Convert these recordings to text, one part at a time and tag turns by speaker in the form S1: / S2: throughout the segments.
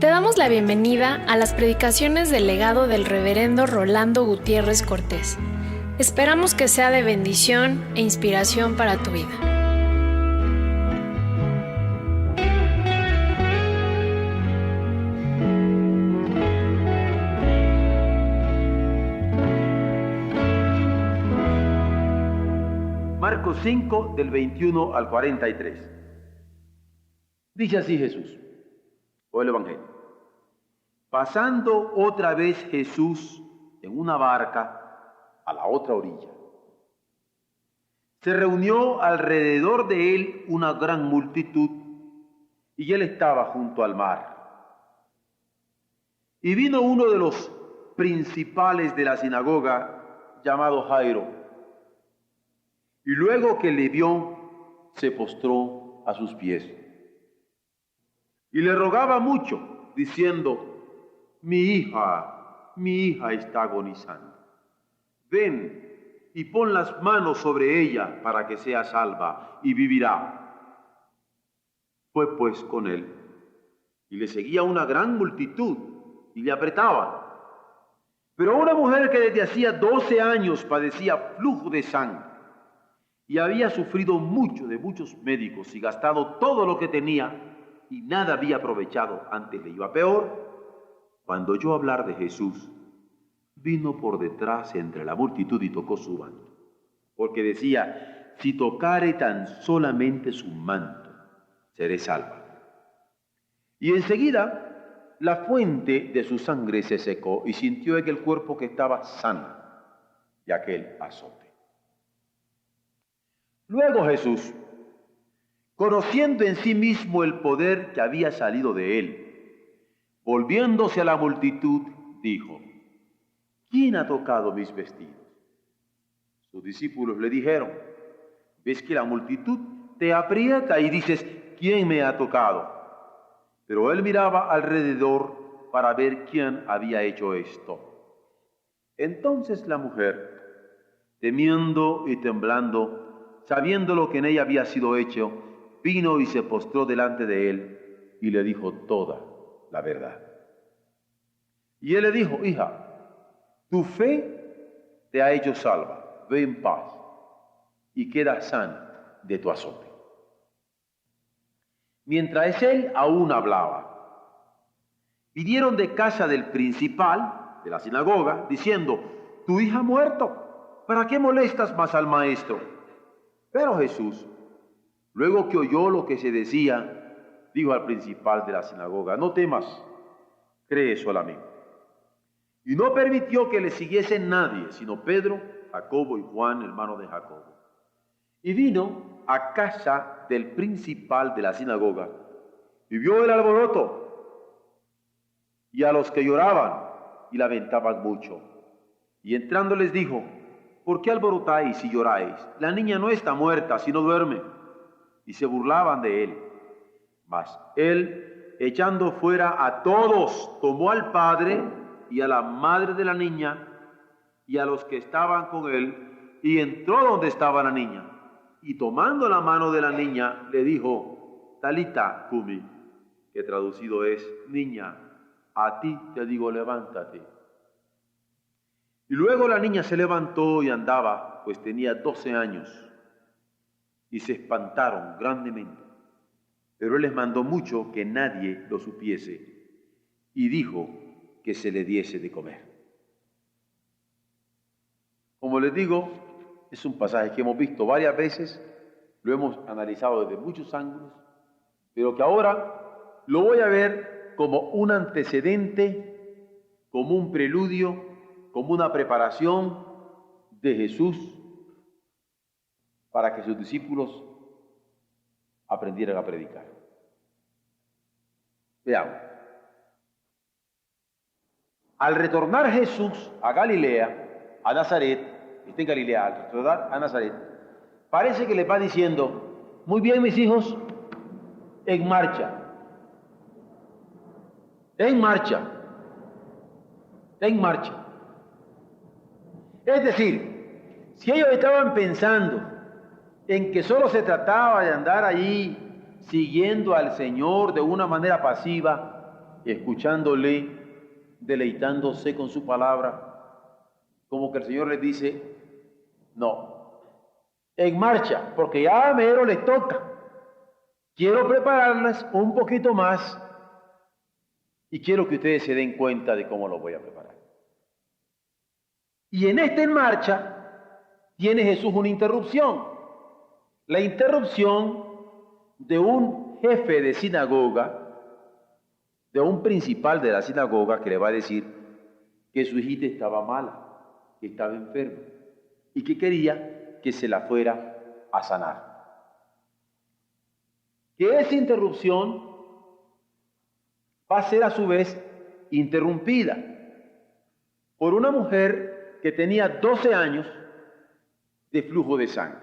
S1: Te damos la bienvenida a las predicaciones del legado del reverendo Rolando Gutiérrez Cortés. Esperamos que sea de bendición e inspiración para tu vida.
S2: Marcos 5, del 21 al 43. Dice así Jesús, o el Evangelio. Pasando otra vez Jesús en una barca a la otra orilla, se reunió alrededor de él una gran multitud, y él estaba junto al mar. Y vino uno de los principales de la sinagoga, llamado Jairo, y luego que le vio, se postró a sus pies. Y le rogaba mucho, diciendo, mi hija está agonizando. Ven y pon las manos sobre ella para que sea salva y vivirá. Fue pues con él, y le seguía una gran multitud, y le apretaban. Pero una mujer que desde hacía 12 años padecía flujo de sangre, y había sufrido mucho de muchos médicos y gastado todo lo que tenía, y nada había aprovechado, antes le iba peor, cuando oyó hablar de Jesús, vino por detrás entre la multitud y tocó su manto, porque decía, si tocare tan solamente su manto, seré salva. Y enseguida la fuente de su sangre se secó, y sintió en el cuerpo que estaba sano de aquel azote. Luego Jesús, conociendo en sí mismo el poder que había salido de él, volviéndose a la multitud, dijo, ¿quién ha tocado mis vestidos? Sus discípulos le dijeron, ves que la multitud te aprieta y dices, ¿quién me ha tocado? Pero él miraba alrededor para ver quién había hecho esto. Entonces la mujer, temiendo y temblando, sabiendo lo que en ella había sido hecho, vino y se postró delante de él y le dijo toda la verdad. Y él le dijo, hija, tu fe te ha hecho salva, ve en paz y queda sana de tu azote. Mientras él aún hablaba, vinieron de casa del principal de la sinagoga, diciendo, tu hija ha muerto, ¿para qué molestas más al maestro? Pero Jesús, luego que oyó lo que se decía, dijo al principal de la sinagoga, no temas, cree solamente. Y no permitió que le siguiese nadie, sino Pedro, Jacobo y Juan, hermano de Jacobo. Y vino a casa del principal de la sinagoga, y vio el alboroto, y a los que lloraban y lamentaban mucho. Y entrando les dijo, ¿por qué alborotáis y lloráis? La niña no está muerta, sino duerme. Y se burlaban de él. Mas él, echando fuera a todos, tomó al padre y a la madre de la niña y a los que estaban con él, y entró donde estaba la niña. Y tomando la mano de la niña, le dijo, Talita cumi, que traducido es, niña, a ti te digo, levántate. Y luego la niña se levantó y andaba, pues tenía 12 años, y se espantaron grandemente. Pero él les mandó mucho que nadie lo supiese, y dijo que se le diese de comer. Como les digo, es un pasaje que hemos visto varias veces, lo hemos analizado desde muchos ángulos, pero que ahora lo voy a ver como un antecedente, como un preludio, como una preparación de Jesús para que sus discípulos aprendieran a predicar. Veamos. Al retornar Jesús a Galilea, a Nazaret, está en Galilea, al retornar a Nazaret, parece que le va diciendo, muy bien mis hijos, en marcha, en marcha, en marcha. Es decir, si ellos estaban pensando en que solo se trataba de andar allí siguiendo al Señor de una manera pasiva, escuchándole, deleitándose con su palabra, como que el Señor les dice, no, en marcha, porque ya a mero les toca. Quiero prepararlas un poquito más y quiero que ustedes se den cuenta de cómo lo voy a preparar. Y en esta en marcha tiene Jesús una interrupción. La interrupción de un jefe de sinagoga, de un principal de la sinagoga, que le va a decir que su hijita estaba mala, que estaba enferma y que quería que se la fuera a sanar. Que esa interrupción va a ser a su vez interrumpida por una mujer que tenía 12 años de flujo de sangre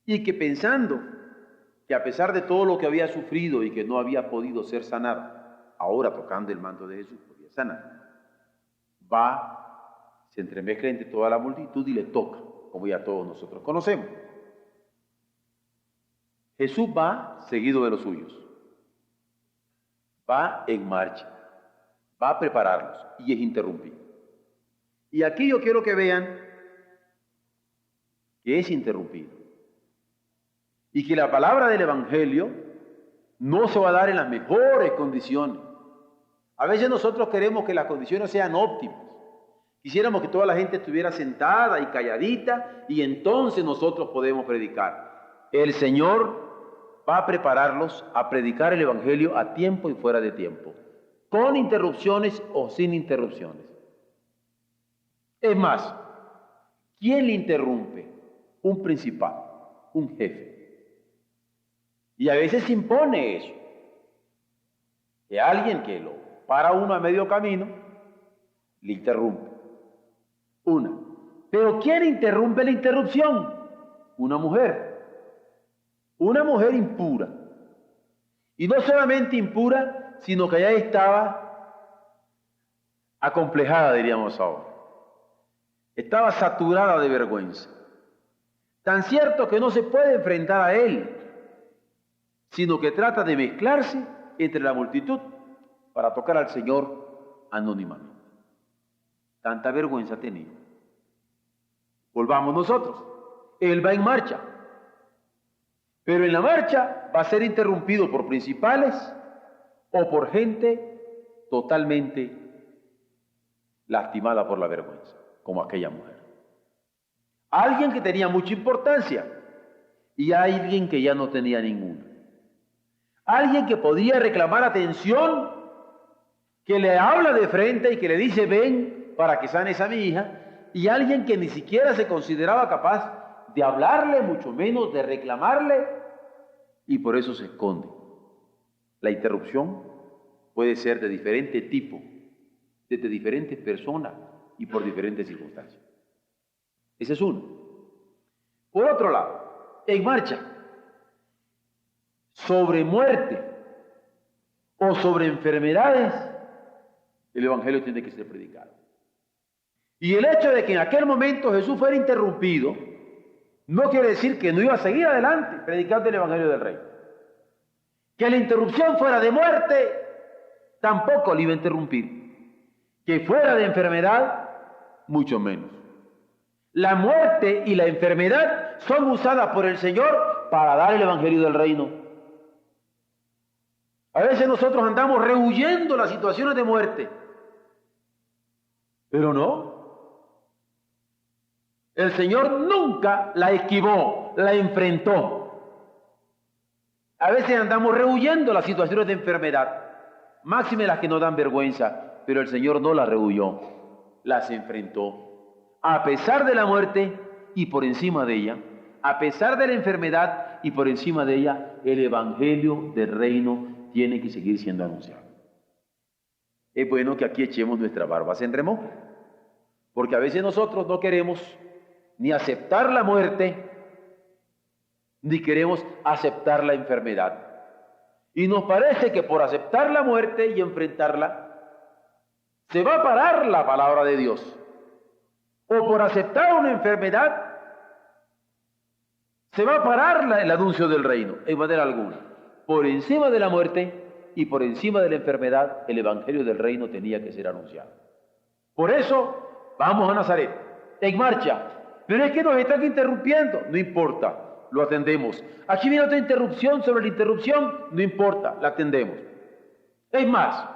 S2: y que, pensando que a pesar de todo lo que había sufrido y que no había podido ser sanada, ahora tocando el manto de Jesús podía sanar, se entremezcla entre toda la multitud y le toca, como ya todos nosotros conocemos. Jesús va seguido de los suyos, va en marcha, va a prepararlos y es interrumpido. Y aquí yo quiero que vean que es interrumpido y que la palabra del Evangelio no se va a dar en las mejores condiciones. A veces nosotros queremos que las condiciones sean óptimas. Quisiéramos que toda la gente estuviera sentada y calladita y entonces nosotros podemos predicar. El Señor va a prepararlos a predicar el Evangelio a tiempo y fuera de tiempo, con interrupciones o sin interrupciones. Es más, ¿quién le interrumpe? Un principal, un jefe. Y a veces se impone eso, que alguien que lo para uno a medio camino, le interrumpe. Una. Pero ¿quién interrumpe la interrupción? Una mujer. Una mujer impura. Y no solamente impura, sino que ya estaba acomplejada, diríamos ahora. Estaba saturada de vergüenza. Tan cierto que no se puede enfrentar a él, sino que trata de mezclarse entre la multitud para tocar al Señor anónimamente. Tanta vergüenza tenía. Volvamos nosotros. Él va en marcha. Pero en la marcha va a ser interrumpido por principales o por gente totalmente lastimada por la vergüenza, como aquella mujer. Alguien que tenía mucha importancia y alguien que ya no tenía ninguna. Alguien que podía reclamar atención, que le habla de frente y que le dice ven para que sanes a mi hija, y alguien que ni siquiera se consideraba capaz de hablarle, mucho menos de reclamarle, y por eso se esconde. La interrupción puede ser de diferente tipo, desde diferentes personas y por diferentes circunstancias. Ese es uno. Por otro lado, en marcha, sobre muerte o sobre enfermedades, el Evangelio tiene que ser predicado. Y el hecho de que en aquel momento Jesús fuera interrumpido, no quiere decir que no iba a seguir adelante predicando el Evangelio del Reino. Que la interrupción fuera de muerte, tampoco le iba a interrumpir. Que fuera de enfermedad, mucho menos. La muerte y la enfermedad son usadas por el Señor para dar el Evangelio del Reino. A veces nosotros andamos rehuyendo las situaciones de muerte, pero no. El Señor nunca la esquivó, la enfrentó. A veces andamos rehuyendo las situaciones de enfermedad, máxime las que nos dan vergüenza, pero el Señor no las rehuyó, las enfrentó. A pesar de la muerte y por encima de ella, a pesar de la enfermedad y por encima de ella, el Evangelio del Reino tiene que seguir siendo anunciado. Es bueno que aquí echemos nuestras barbas en remojo, porque a veces nosotros no queremos ni aceptar la muerte, ni queremos aceptar la enfermedad. Y nos parece que por aceptar la muerte y enfrentarla, se va a parar la palabra de Dios. O por aceptar una enfermedad, se va a parar el anuncio del reino, en manera alguna. Por encima de la muerte, y por encima de la enfermedad, el evangelio del reino tenía que ser anunciado. Por eso, vamos a Nazaret, en marcha. Pero es que nos están interrumpiendo. No importa, lo atendemos. Aquí viene otra interrupción sobre la interrupción. No importa, la atendemos. Es más,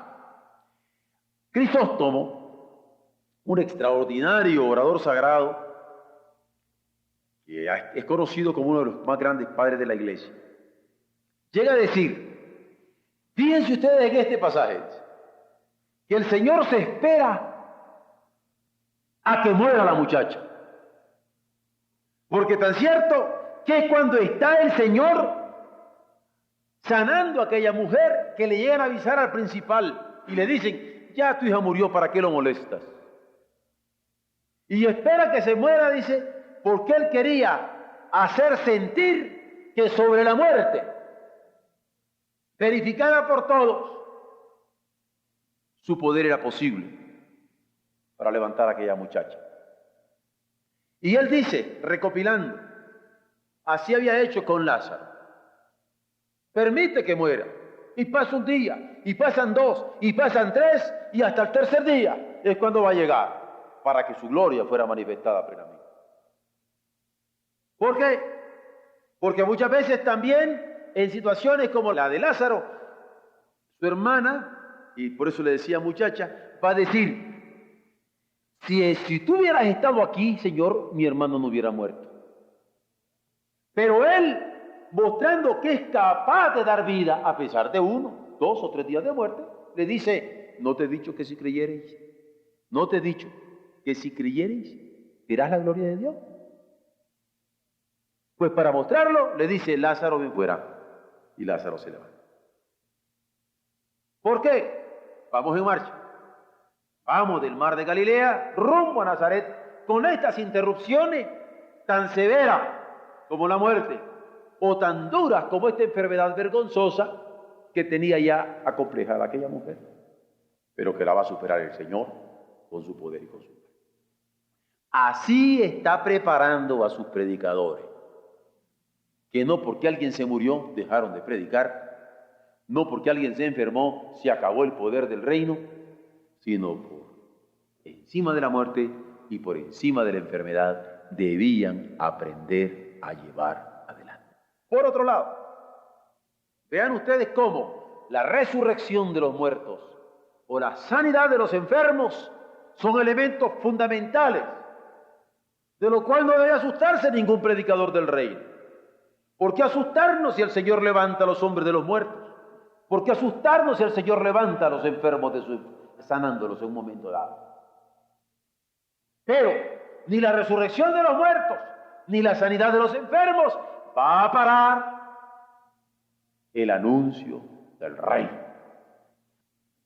S2: Crisóstomo, un extraordinario orador sagrado, que es conocido como uno de los más grandes padres de la iglesia, llega a decir, fíjense ustedes en este pasaje, que el Señor se espera a que muera la muchacha. Porque tan cierto que es cuando está el Señor sanando a aquella mujer que le llegan a avisar al principal y le dicen, ya tu hija murió, ¿para qué lo molestas? Y espera que se muera, dice, porque él quería hacer sentir que sobre la muerte, verificada por todos, su poder era posible para levantar a aquella muchacha. Y él dice, recopilando, así había hecho con Lázaro. Permite que muera. Y pasa un día, y pasan 2, y pasan 3, y hasta el tercer día es cuando va a llegar, para que su gloria fuera manifestada plenamente. ¿Por qué? Porque muchas veces también, en situaciones como la de Lázaro, su hermana, y por eso le decía muchacha, va a decir, si tú hubieras estado aquí, Señor, mi hermano no hubiera muerto. Pero él, mostrando que es capaz de dar vida, a pesar de 1, 2 o 3 días de muerte, le dice, ¿no te he dicho que si creyereis? ¿No te he dicho que si creyereis, verás la gloria de Dios? Pues para mostrarlo, le dice, Lázaro, ven fuera. Y Lázaro se levanta. ¿Por qué? Vamos en marcha. Vamos del mar de Galilea rumbo a Nazaret con estas interrupciones tan severas como la muerte o tan duras como esta enfermedad vergonzosa que tenía ya acomplejada aquella mujer, pero que la va a superar el Señor con su poder y con su poder. Así está preparando a sus predicadores, que no porque alguien se murió dejaron de predicar, no porque alguien se enfermó se acabó el poder del reino, sino por encima de la muerte y por encima de la enfermedad debían aprender a llevar adelante. Por otro lado, vean ustedes cómo la resurrección de los muertos o la sanidad de los enfermos son elementos fundamentales, de lo cual no debe asustarse ningún predicador del reino. ¿Por qué asustarnos si el Señor levanta a los hombres de los muertos? ¿Por qué asustarnos si el Señor levanta a los enfermos sanándolos en un momento dado? Pero ni la resurrección de los muertos, ni la sanidad de los enfermos va a parar el anuncio del reino.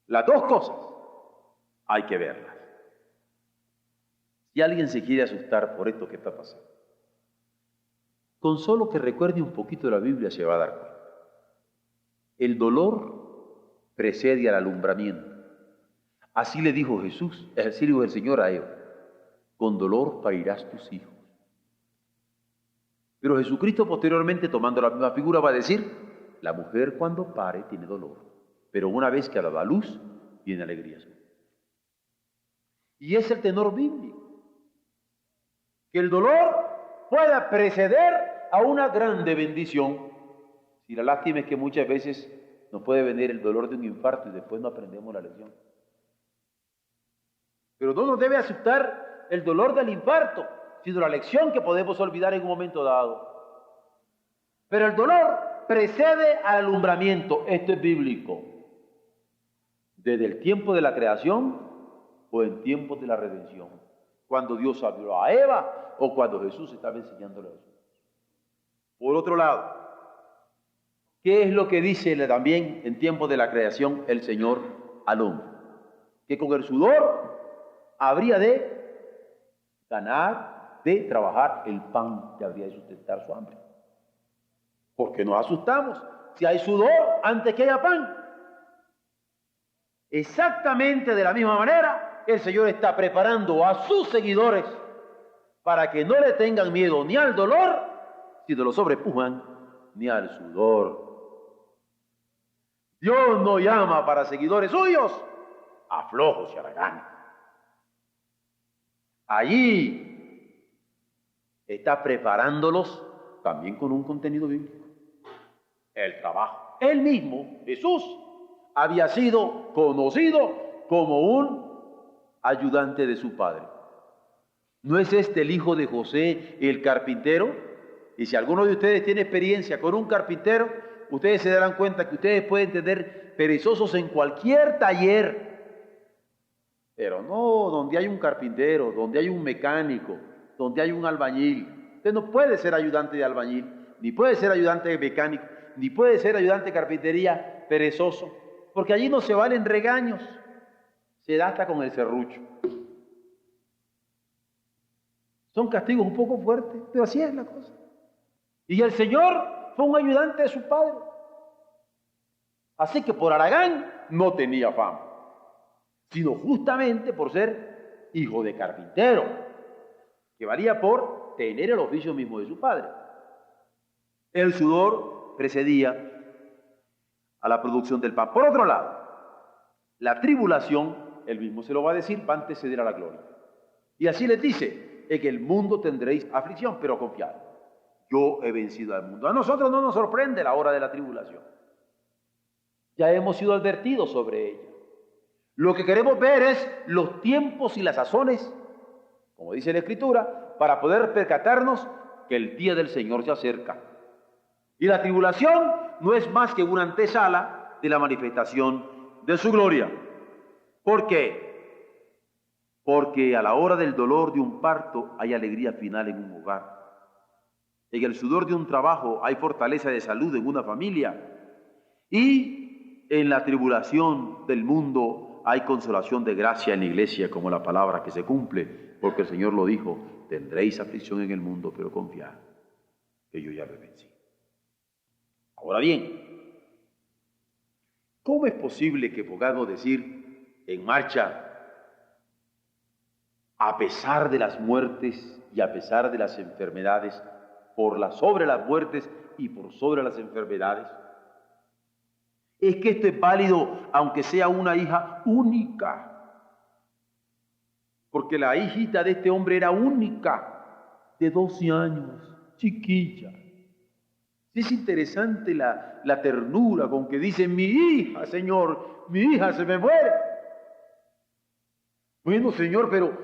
S2: Las dos cosas hay que verlas. Si alguien se quiere asustar por esto que está pasando, con solo que recuerde un poquito de la Biblia se va a dar cuenta. El dolor precede al alumbramiento. Así le dijo Jesús, así le dijo el Señor a Eva, con dolor parirás tus hijos. Pero Jesucristo posteriormente, tomando la misma figura, va a decir, la mujer cuando pare tiene dolor, pero una vez que ha dado a luz, viene alegría. Y es el tenor bíblico, que el dolor pueda preceder a una grande bendición. Si la lástima es que muchas veces nos puede venir el dolor de un infarto y después no aprendemos la lección. Pero no nos debe asustar el dolor del infarto, sino la lección que podemos olvidar en un momento dado. Pero el dolor precede al alumbramiento. Esto es bíblico. Desde el tiempo de la creación o en tiempos de la redención. Cuando Dios habló a Eva o cuando Jesús estaba enseñándole a Jesús. Por otro lado, ¿qué es lo que dice también en tiempos de la creación el Señor al hombre? Que con el sudor habría de ganar, de trabajar el pan que habría de sustentar su hambre. Porque nos asustamos si hay sudor antes que haya pan. Exactamente de la misma manera, el Señor está preparando a sus seguidores para que no le tengan miedo ni al dolor, si lo sobrepujan, ni al sudor. Dios no llama para seguidores suyos a flojos y haraganes. Allí está preparándolos también con un contenido bíblico. El trabajo. Él mismo, Jesús, había sido conocido como un ayudante de su padre. ¿No es este el hijo de José, el carpintero? Y si alguno de ustedes tiene experiencia con un carpintero, ustedes se darán cuenta que ustedes pueden tener perezosos en cualquier taller, pero no donde hay un carpintero, donde hay un mecánico, donde hay un albañil. Usted no puede ser ayudante de albañil, ni puede ser ayudante de mecánico, ni puede ser ayudante de carpintería perezoso, porque allí no se valen regaños, se da hasta con el serrucho. Son castigos un poco fuertes, pero así es la cosa. Y el Señor fue un ayudante de su padre. Así que por haragán no tenía fama, sino justamente por ser hijo de carpintero, que valía por tener el oficio mismo de su padre. El sudor precedía a la producción del pan. Por otro lado, la tribulación, él mismo se lo va a decir, va a anteceder a la gloria. Y así les dice, en el mundo tendréis aflicción, pero confiad, yo he vencido al mundo. A nosotros no nos sorprende la hora de la tribulación. Ya hemos sido advertidos sobre ella. Lo que queremos ver es los tiempos y las sazones, como dice la Escritura, para poder percatarnos que el día del Señor se acerca. Y la tribulación no es más que una antesala de la manifestación de su gloria. ¿Por qué? Porque a la hora del dolor de un parto hay alegría final en un hogar. En el sudor de un trabajo hay fortaleza de salud en una familia. Y en la tribulación del mundo hay consolación de gracia en la iglesia, como la palabra que se cumple, porque el Señor lo dijo, tendréis aflicción en el mundo, pero confiad, que yo ya lo he vencido. Ahora bien, ¿cómo es posible que podamos decir en marcha, a pesar de las muertes y a pesar de las enfermedades, sobre las muertes y por sobre las enfermedades? Es que esto es válido aunque sea una hija única, porque la hijita de este hombre era única, de 12 años, chiquilla. Es interesante la ternura con que dice, mi hija, Señor, mi hija se me muere. Bueno, Señor, pero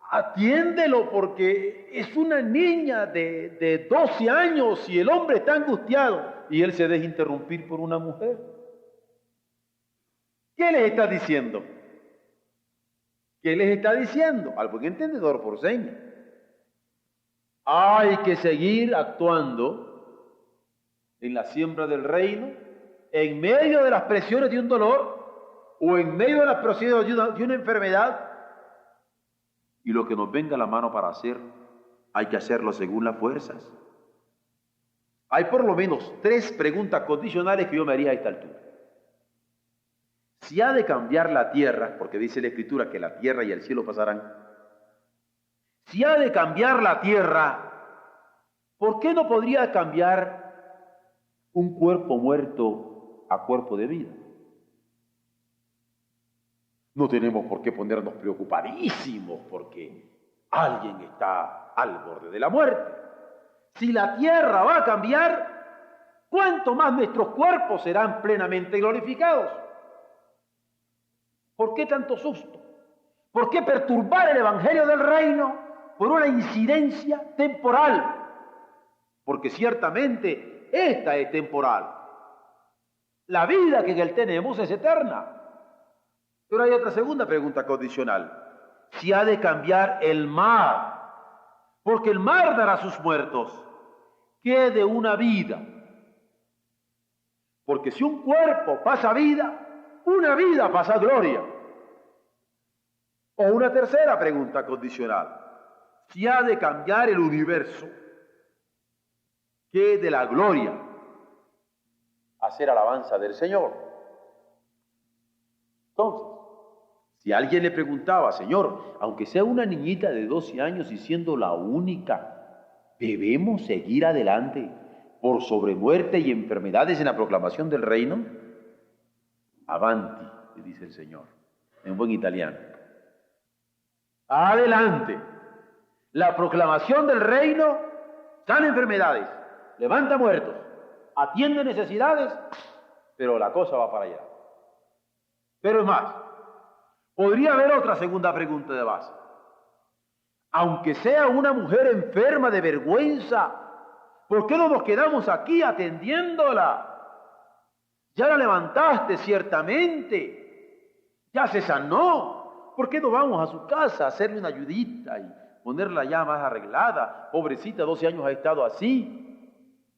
S2: atiéndelo porque es una niña de 12 años y el hombre está angustiado y él se deja interrumpir por una mujer. ¿Qué les está diciendo? ¿Qué les está diciendo? Al buen entendedor por señas. Hay que seguir actuando en la siembra del reino, en medio de las presiones de un dolor o en medio de las presiones de una enfermedad. Y lo que nos venga a la mano para hacer, hay que hacerlo según las fuerzas. Hay por lo menos 3 preguntas condicionales que yo me haría a esta altura. Si ha de cambiar la tierra, porque dice la Escritura que la tierra y el cielo pasarán, si ha de cambiar la tierra, ¿por qué no podría cambiar un cuerpo muerto a cuerpo de vida? No tenemos por qué ponernos preocupadísimos porque alguien está al borde de la muerte. Si la tierra va a cambiar, ¿cuánto más nuestros cuerpos serán plenamente glorificados? ¿Por qué tanto susto? ¿Por qué perturbar el evangelio del reino por una incidencia temporal? Porque ciertamente esta es temporal. La vida que en él tenemos es eterna. Pero hay otra segunda pregunta condicional. Si ha de cambiar el mar, porque el mar dará sus muertos, ¿qué de una vida? Porque si un cuerpo pasa vida, una vida pasa gloria. O una tercera pregunta condicional. Si ha de cambiar el universo, ¿qué de la gloria? Hacer alabanza del Señor. Entonces, si alguien le preguntaba, Señor, aunque sea una niñita de 12 años y siendo la única, ¿debemos seguir adelante por sobre muerte y enfermedades en la proclamación del reino? Avanti, le dice el Señor, en buen italiano. Adelante. La proclamación del reino sana enfermedades, levanta muertos, atiende necesidades, pero la cosa va para allá. Pero es más, podría haber otra segunda pregunta de base. Aunque sea una mujer enferma de vergüenza, ¿por qué no nos quedamos aquí atendiéndola? Ya la levantaste ciertamente, ya se sanó. ¿Por qué no vamos a su casa a hacerle una ayudita y ponerla ya más arreglada? Pobrecita, 12 años ha estado así.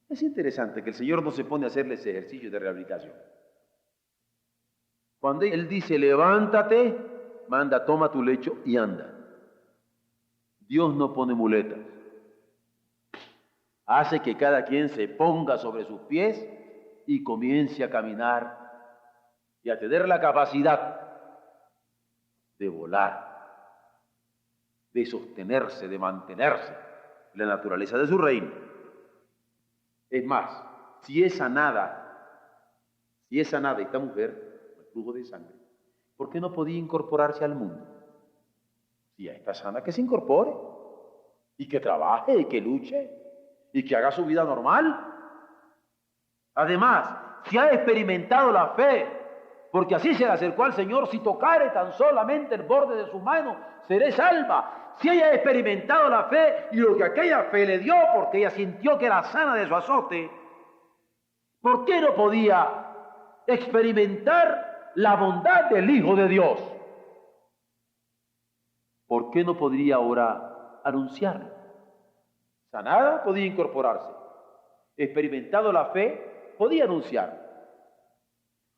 S2: Es interesante que el Señor no se pone a hacerle ese ejercicio de rehabilitación. Cuando Él dice, levántate, manda, toma tu lecho y anda. Dios no pone muletas. Hace que cada quien se ponga sobre sus pies y comience a caminar y a tener la capacidad de volar, de sostenerse, de mantenerse en la naturaleza de su reino. Es más, si es sanada esta mujer, el flujo de sangre, ¿por qué no podía incorporarse al mundo? Si ya está sana, que se incorpore y que trabaje y que luche y que haga su vida normal. Además, si ha experimentado la fe, porque así se le acercó al Señor, si tocare tan solamente el borde de su mano, seré salva. Si ella ha experimentado la fe y lo que aquella fe le dio, porque ella sintió que era sana de su azote, ¿por qué no podía experimentar la bondad del Hijo de Dios? ¿Por qué no podría ahora anunciarlo? Sanada, podía incorporarse. Experimentado la fe, podía anunciarlo.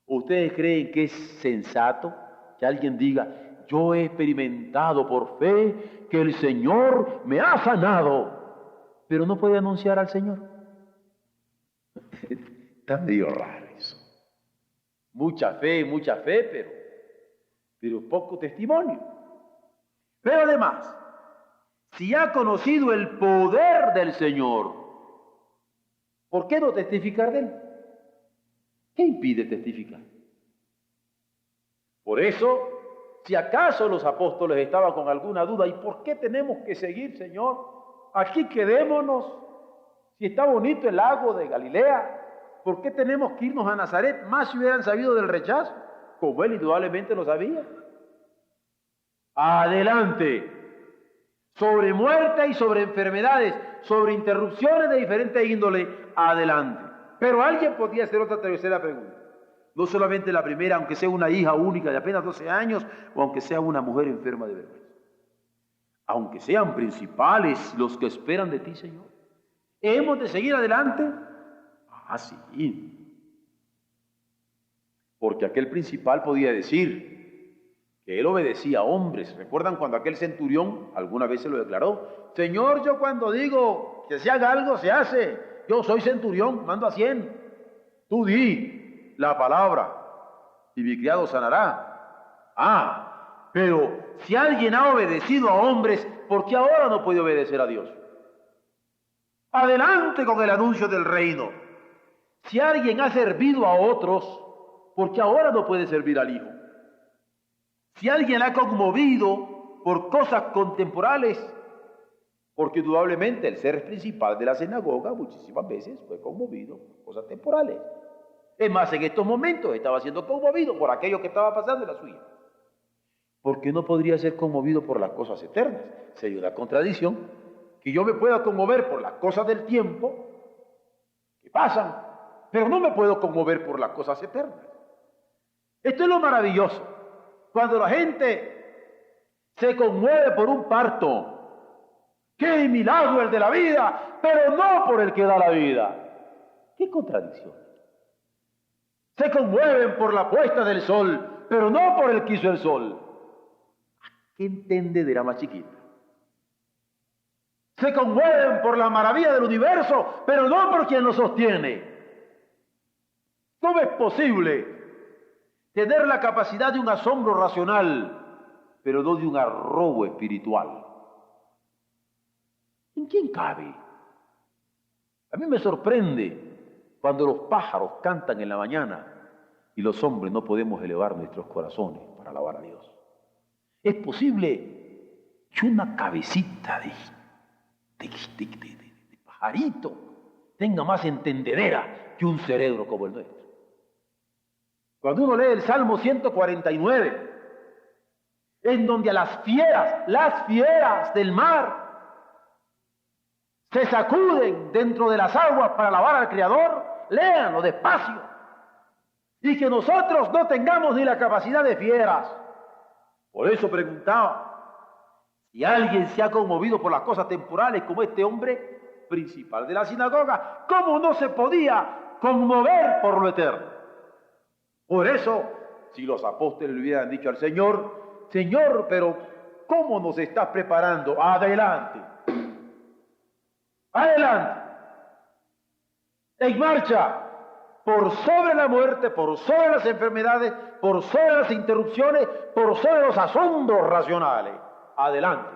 S2: ¿Ustedes creen que es sensato que alguien diga, yo he experimentado por fe que el Señor me ha sanado, pero no puede anunciar al Señor? Está medio raro eso. Mucha fe, pero poco testimonio. Pero además, si ha conocido el poder del Señor, ¿por qué no testificar de él? ¿Qué impide testificar? Por eso, si acaso los apóstoles estaban con alguna duda, ¿y por qué tenemos que seguir, Señor? Aquí quedémonos. Si está bonito el lago de Galilea, ¿por qué tenemos que irnos a Nazaret? Más si hubieran sabido del rechazo, como él indudablemente lo sabía. Adelante. Sobre muerte y sobre enfermedades, sobre interrupciones de diferente índole, adelante. Pero alguien podría hacer otra tercera pregunta. No solamente la primera, aunque sea una hija única de apenas 12 años, o aunque sea una mujer enferma de vergüenza. Aunque sean principales los que esperan de ti, Señor. ¿Hemos de seguir adelante? Ah, sí. Porque aquel principal podía decir que él obedecía a hombres. ¿Recuerdan cuando aquel centurión alguna vez se lo declaró? Señor, yo cuando digo que se haga algo, se hace. Yo soy centurión, mando a 100. Tú di la palabra y mi criado sanará. Ah, pero si alguien ha obedecido a hombres, ¿por qué ahora no puede obedecer a Dios? Adelante con el anuncio del reino. Si alguien ha servido a otros, ¿por qué ahora no puede servir al Hijo? Si alguien ha conmovido por cosas contemporáneas, porque indudablemente el ser principal de la sinagoga muchísimas veces fue conmovido por cosas temporales. Es más, en estos momentos estaba siendo conmovido por aquello que estaba pasando en la suya. ¿Por qué no podría ser conmovido por las cosas eternas? Sería una contradicción que yo me pueda conmover por las cosas del tiempo que pasan, pero no me puedo conmover por las cosas eternas. Esto es lo maravilloso. Cuando la gente se conmueve por un parto, ¡qué milagro el de la vida! Pero no por el que da la vida. ¡Qué contradicción! Se conmueven por la puesta del sol, pero no por el que hizo el sol. ¿Qué entendedera más chiquita? Se conmueven por la maravilla del universo, pero no por quien lo sostiene. ¿Cómo es posible tener la capacidad de un asombro racional, pero no de un arrobo espiritual? ¿En quién cabe? A mí me sorprende cuando los pájaros cantan en la mañana y los hombres no podemos elevar nuestros corazones para alabar a Dios. Es posible que una cabecita de pajarito tenga más entendedera que un cerebro como el nuestro. Cuando uno lee el Salmo 149, en donde a las fieras del mar, se sacuden dentro de las aguas para alabar al Creador, léanlo despacio. Y que nosotros no tengamos ni la capacidad de fieras. Por eso preguntaba, si alguien se ha conmovido por las cosas temporales como este hombre principal de la sinagoga, ¿cómo no se podía conmover por lo eterno? Por eso, si los apóstoles le hubieran dicho al Señor, Señor, pero ¿cómo nos estás preparando? Adelante. Adelante. En marcha. Por sobre la muerte, por sobre las enfermedades, por sobre las interrupciones, por sobre los asombros racionales. Adelante.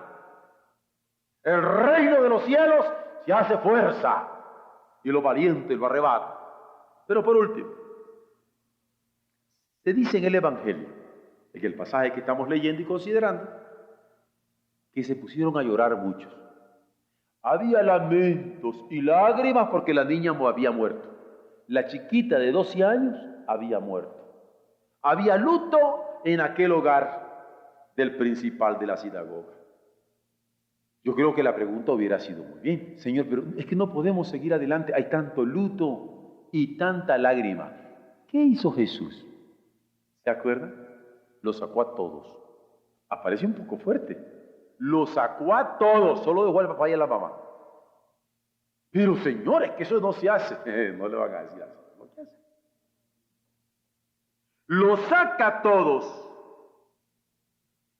S2: El reino de los cielos se hace fuerza y los valientes lo arrebatan. Pero por último, se dice en el Evangelio, en el pasaje que estamos leyendo y considerando, que se pusieron a llorar muchos. Había lamentos y lágrimas porque la niña había muerto. La chiquita de 12 años había muerto. Había luto en aquel hogar del principal de la sinagoga. Yo creo que la pregunta hubiera sido muy bien, Señor, pero es que no podemos seguir adelante. Hay tanto luto y tanta lágrima. ¿Qué hizo Jesús? ¿Se acuerdan? Los sacó a todos. Aparece un poco fuerte. Los sacó a todos, solo dejó al papá y a la mamá. Pero señores, que eso no se hace. No le van a decir así. ¿Lo que hace? Los saca a todos.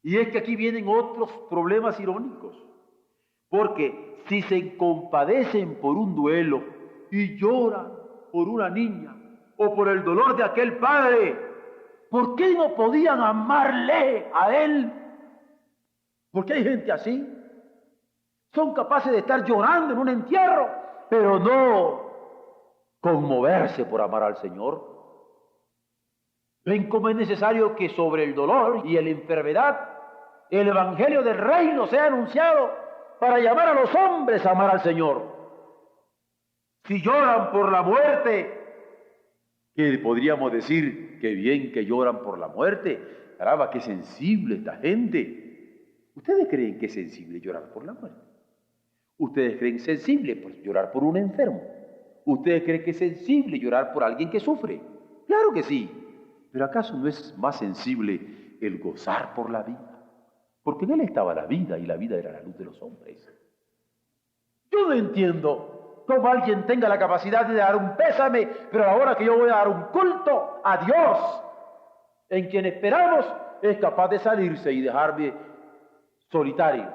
S2: Y es que aquí vienen otros problemas irónicos. Porque si se compadecen por un duelo y lloran por una niña o por el dolor de aquel padre, ¿por qué no podían amarle a él? Porque hay gente así. Son capaces de estar llorando en un entierro, pero no conmoverse por amar al Señor. ¿Ven cómo es necesario que sobre el dolor y la enfermedad el Evangelio del Reino sea anunciado para llamar a los hombres a amar al Señor? Si lloran por la muerte, ¿qué podríamos decir? Qué bien que lloran por la muerte. Caramba, qué sensible esta gente. ¿Ustedes creen que es sensible llorar por la muerte? ¿Ustedes creen sensible llorar por un enfermo? ¿Ustedes creen que es sensible llorar por alguien que sufre? Claro que sí. Pero ¿acaso no es más sensible el gozar por la vida? Porque en él estaba la vida y la vida era la luz de los hombres. Yo no entiendo cómo alguien tenga la capacidad de dar un pésame, pero ahora que yo voy a dar un culto a Dios, en quien esperamos, es capaz de salirse y dejarme solitario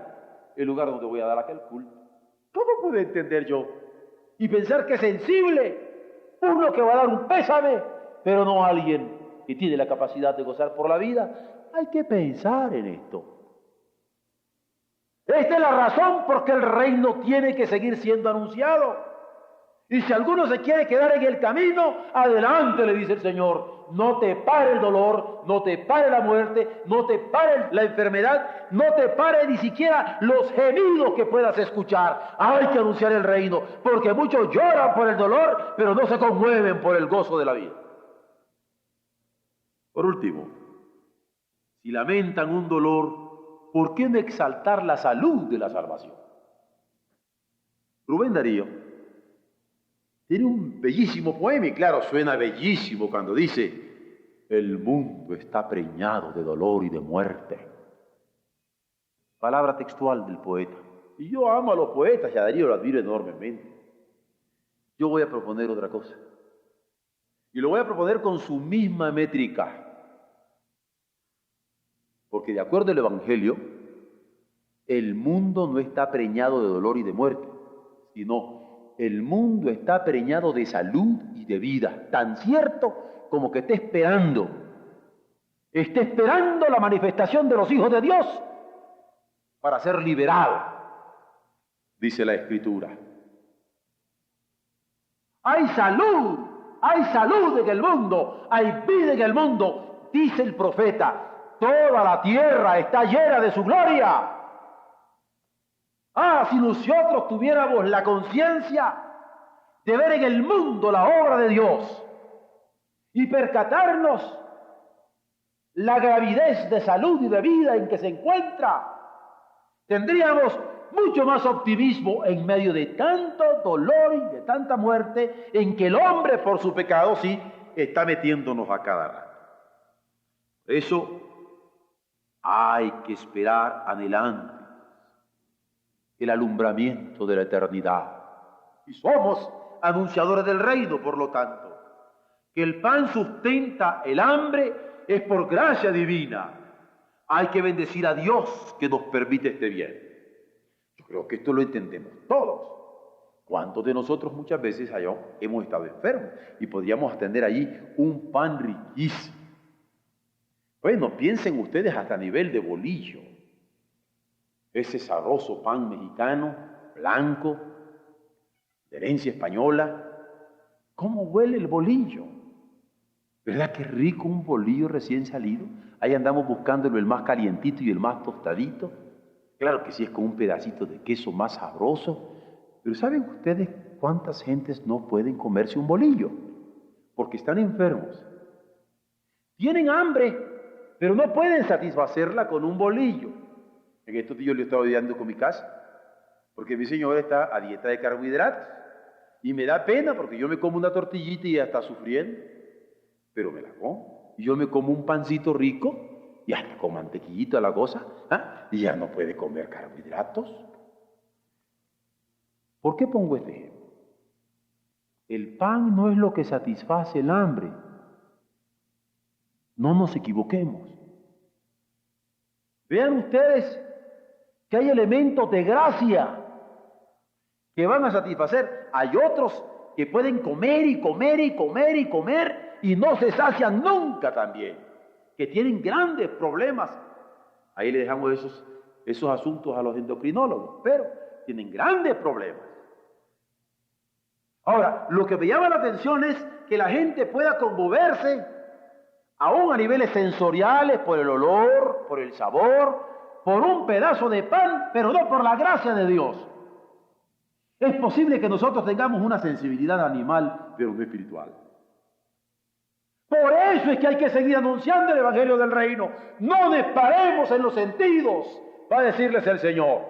S2: el lugar donde voy a dar aquel culto. ¿Cómo puedo entender yo y pensar que es sensible uno que va a dar un pésame, pero no alguien que tiene la capacidad de gozar por la vida? Hay que pensar en esto. Esta es la razón por qué el reino tiene que seguir siendo anunciado. Y si alguno se quiere quedar en el camino, adelante, le dice el Señor. No te pare el dolor, no te pare la muerte, no te pare la enfermedad, no te pare ni siquiera los gemidos que puedas escuchar. Hay que anunciar el reino, porque muchos lloran por el dolor, pero no se conmueven por el gozo de la vida. Por último, si lamentan un dolor, ¿por qué no exaltar la salud de la salvación? Rubén Darío tiene un bellísimo poema, y claro, suena bellísimo cuando dice: el mundo está preñado de dolor y de muerte. Palabra textual del poeta. Y yo amo a los poetas y a Darío lo admiro enormemente. Yo voy a proponer otra cosa. Y lo voy a proponer con su misma métrica. Porque de acuerdo al Evangelio, el mundo no está preñado de dolor y de muerte, sino el mundo está preñado de salud y de vida, tan cierto como que está esperando la manifestación de los hijos de Dios para ser liberado, dice la Escritura. Hay salud hay salud en el mundo, hay vida en el mundo. Dice el profeta, toda la tierra está llena de su gloria. Si nosotros tuviéramos la conciencia de ver en el mundo la obra de Dios y percatarnos la gravidez de salud y de vida en que se encuentra, tendríamos mucho más optimismo en medio de tanto dolor y de tanta muerte en que el hombre por su pecado sí está metiéndonos a cada rato. Por eso hay que esperar anhelante el alumbramiento de la eternidad. Y somos anunciadores del reino, por lo tanto. Que el pan sustenta el hambre es por gracia divina. Hay que bendecir a Dios que nos permite este bien. Yo creo que esto lo entendemos todos. ¿Cuántos de nosotros muchas veces hemos estado enfermos y podríamos atender allí un pan riquísimo? Bueno, piensen ustedes hasta a nivel de bolillo. Ese sabroso pan mexicano, blanco, de herencia española. ¿Cómo huele el bolillo? ¿Verdad que rico un bolillo recién salido? Ahí andamos buscándolo el más calientito y el más tostadito. Claro que sí, es con un pedacito de queso más sabroso. Pero ¿saben ustedes cuántas gentes no pueden comerse un bolillo? Porque están enfermos. Tienen hambre, pero no pueden satisfacerla con un bolillo. En estos días yo le estaba ayudando con mi casa, porque mi señora está a dieta de carbohidratos. Y me da pena porque yo me como una tortillita y ya está sufriendo. Pero me la como. Y yo me como un pancito rico y hasta con mantequillita la cosa, y ya no puede comer carbohidratos. ¿Por qué pongo este ejemplo? El pan no es lo que satisface el hambre. No nos equivoquemos. Vean ustedes que hay elementos de gracia que van a satisfacer. Hay otros que pueden comer y comer y comer y comer y no se sacian nunca también, que tienen grandes problemas. Ahí le dejamos esos asuntos a los endocrinólogos, pero tienen grandes problemas. Ahora, lo que me llama la atención es que la gente pueda conmoverse, aún a niveles sensoriales, por el olor, por el sabor, por un pedazo de pan, pero no por la gracia de Dios. Es posible que nosotros tengamos una sensibilidad animal, pero no espiritual. Por eso es que hay que seguir anunciando el Evangelio del Reino. No disparemos en los sentidos, va a decirles el Señor.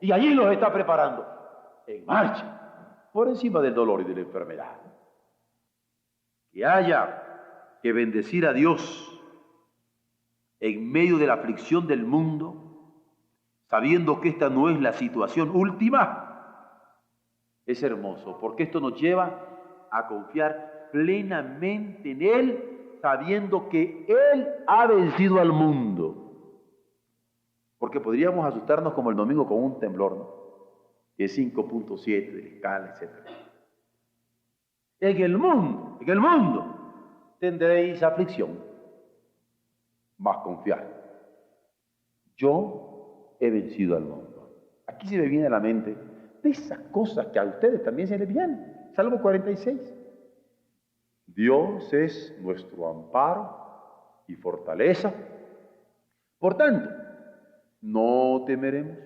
S2: Y allí los está preparando. En marcha, por encima del dolor y de la enfermedad. Que haya que bendecir a Dios en medio de la aflicción del mundo, sabiendo que esta no es la situación última, es hermoso, porque esto nos lleva a confiar plenamente en Él, sabiendo que Él ha vencido al mundo. Porque podríamos asustarnos como el domingo con un temblor, ¿no? Que es 5.7 de la escala, etc. En el mundo, tendréis aflicción, mas confiad. Yo he vencido al mundo. Aquí se me viene a la mente de esas cosas que a ustedes también se les vienen. Salmo 46. Dios es nuestro amparo y fortaleza. Por tanto, no temeremos,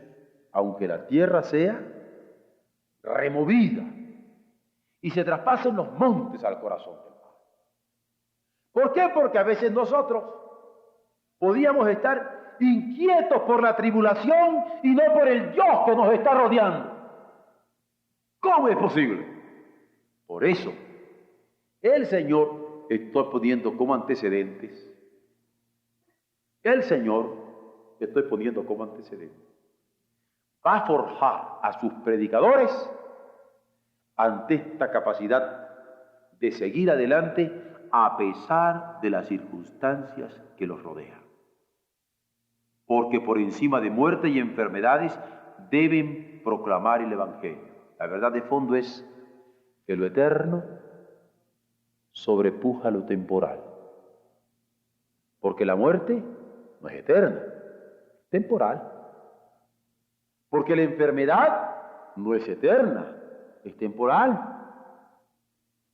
S2: aunque la tierra sea removida y se traspasen los montes al corazón del mar. ¿Por qué? Porque a veces nosotros podíamos estar inquietos por la tribulación y no por el Dios que nos está rodeando. ¿Cómo es posible? Por eso, el Señor, estoy poniendo como antecedentes, va a forjar a sus predicadores ante esta capacidad de seguir adelante a pesar de las circunstancias que los rodean. Porque por encima de muerte y enfermedades deben proclamar el Evangelio. La verdad de fondo es que lo eterno sobrepuja lo temporal. Porque la muerte no es eterna, es temporal. Porque la enfermedad no es eterna, es temporal.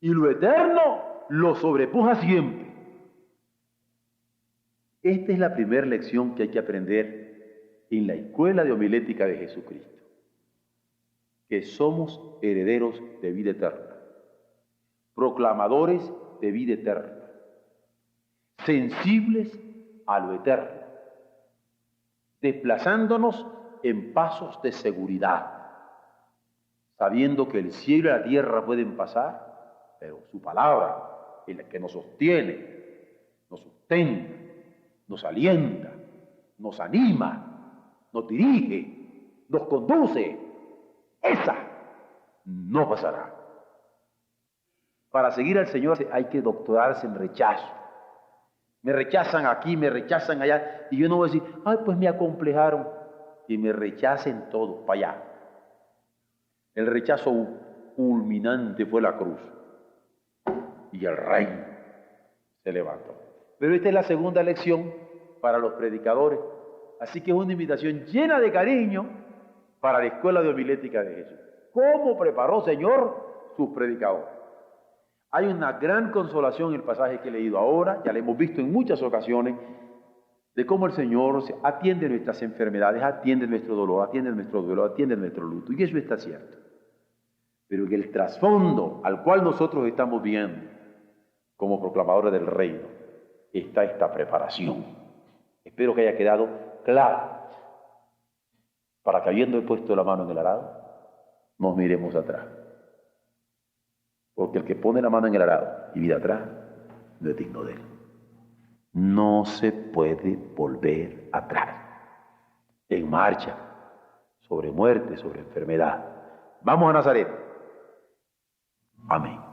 S2: Y lo eterno lo sobrepuja siempre. Esta es la primera lección que hay que aprender en la escuela de homilética de Jesucristo, que somos herederos de vida eterna, proclamadores de vida eterna, sensibles a lo eterno, desplazándonos en pasos de seguridad, sabiendo que el cielo y la tierra pueden pasar, pero su palabra es la que nos sostiene, nos sustenta, nos alienta, nos anima, nos dirige, nos conduce. Esa no pasará. Para seguir al Señor hay que doctorarse en rechazo. Me rechazan aquí, me rechazan allá, y yo no voy a decir, ay, pues me acomplejaron, y me rechacen todos para allá. El rechazo culminante fue la cruz, y el reino se levantó. Pero esta es la segunda lección para los predicadores, así que es una invitación llena de cariño para la escuela de homilética de Jesús. ¿Cómo preparó, Señor, sus predicadores? Hay una gran consolación en el pasaje que he leído ahora, ya lo hemos visto en muchas ocasiones, de cómo el Señor atiende nuestras enfermedades, atiende nuestro dolor, atiende nuestro duelo, atiende nuestro luto, y eso está cierto. Pero en el trasfondo al cual nosotros estamos viendo, como proclamadores del reino, está esta preparación. Espero que haya quedado claro, para que habiendo puesto la mano en el arado, nos miremos atrás. Porque el que pone la mano en el arado y mira atrás, no es digno de él. No se puede volver atrás. En marcha, sobre muerte, sobre enfermedad. Vamos a Nazaret. Amén.